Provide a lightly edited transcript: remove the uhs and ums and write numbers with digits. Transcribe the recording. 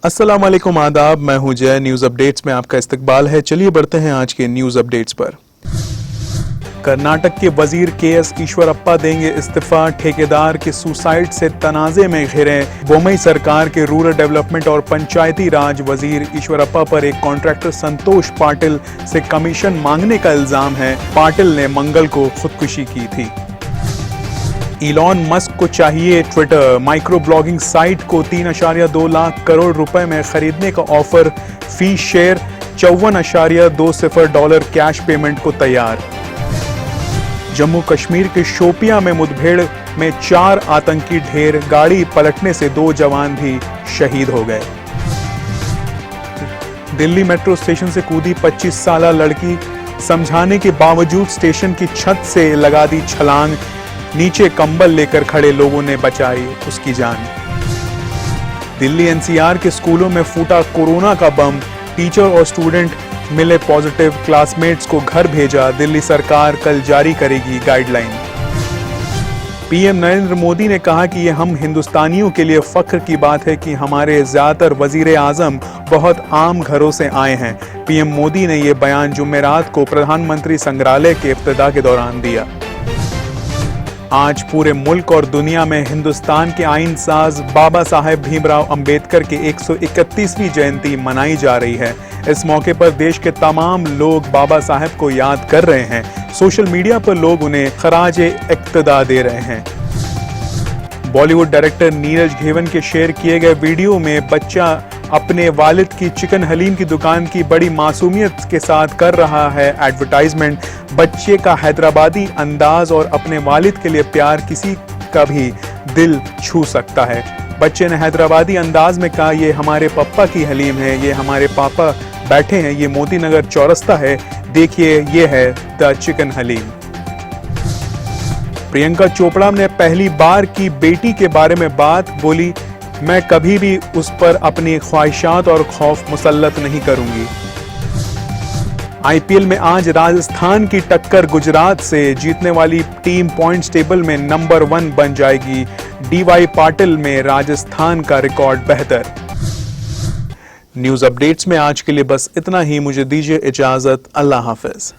अस्सलाम वालेकुम, आदाब। मैं हूं जय। न्यूज अपडेट्स में आपका इस्तकबाल है। चलिए बढ़ते हैं आज के न्यूज अपडेट्स पर। कर्नाटक के वजीर केएस ईश्वरप्पा देंगे इस्तीफा। ठेकेदार के सुसाइड से तनाजे में घिरे। बोम्मई सरकार के रूरल डेवलपमेंट और पंचायती राज वजीर ईश्वरप्पा पर एक कॉन्ट्रैक्टर संतोष पाटिल से कमीशन मांगने का इल्जाम है। पाटिल ने मंगल को खुदकुशी की थी। इलॉन मस्क को चाहिए ट्विटर। माइक्रो ब्लॉगिंग साइट को 3.2 लाख करोड़ रुपए में खरीदने का ऑफर। फी शेयर $54.20 कैश पेमेंट को तैयार। जम्मू कश्मीर के शोपियां में मुठभेड़ में 4 आतंकी ढेर। गाड़ी पलटने से 2 जवान भी शहीद हो गए। दिल्ली मेट्रो स्टेशन से कूदी 25 साला लड़की। समझाने के बावजूद स्टेशन की छत से लगा दी छलांग। नीचे कंबल लेकर खड़े लोगों ने बचाई उसकी जान। दिल्ली एनसीआर के स्कूलों में फूटा कोरोना का बम। टीचर और स्टूडेंट मिले पॉजिटिव। क्लासमेट्स को घर भेजा। दिल्ली सरकार कल जारी करेगी गाइडलाइन। पीएम नरेंद्र मोदी ने कहा कि ये हम हिंदुस्तानियों के लिए फख्र की बात है कि हमारे ज्यादातर वजीर आजम बहुत आम घरों से आए हैं। पीएम मोदी ने ये बयान जुमेरात को प्रधानमंत्री संग्रहालय के इफ्तिताह के दौरान दिया। आज पूरे मुल्क और दुनिया में हिंदुस्तान के आईन साज बाबा साहेब भीमराव अंबेडकर की 131वीं जयंती मनाई जा रही है। इस मौके पर देश के तमाम लोग बाबा साहेब को याद कर रहे हैं। सोशल मीडिया पर लोग उन्हें खराज इक्तदा दे रहे हैं। बॉलीवुड डायरेक्टर नीरज घेवन के शेयर किए गए वीडियो में बच्चा अपने वालिद की चिकन हलीम की दुकान की बड़ी मासूमियत के साथ कर रहा है एडवर्टाइजमेंट। बच्चे का हैदराबादी अंदाज और अपने वालिद के लिए प्यार किसी का भी दिल छू सकता है। बच्चे ने हैदराबादी अंदाज में कहा, ये हमारे पप्पा की हलीम है, ये हमारे पापा बैठे हैं, ये मोती नगर चौरस्ता है, देखिए ये है द चिकन हलीम। प्रियंका चोपड़ा ने पहली बार की बेटी के बारे में बात बोली, मैं कभी भी उस पर अपनी ख्वाहिशात और खौफ मुसल्लत नहीं करूंगी। आईपीएल में आज राजस्थान की टक्कर गुजरात से। जीतने वाली टीम पॉइंट्स टेबल में नंबर 1 बन जाएगी। डीवाई पाटिल में राजस्थान का रिकॉर्ड बेहतर। न्यूज अपडेट्स में आज के लिए बस इतना ही। मुझे दीजिए इजाजत। अल्लाह हाफिज।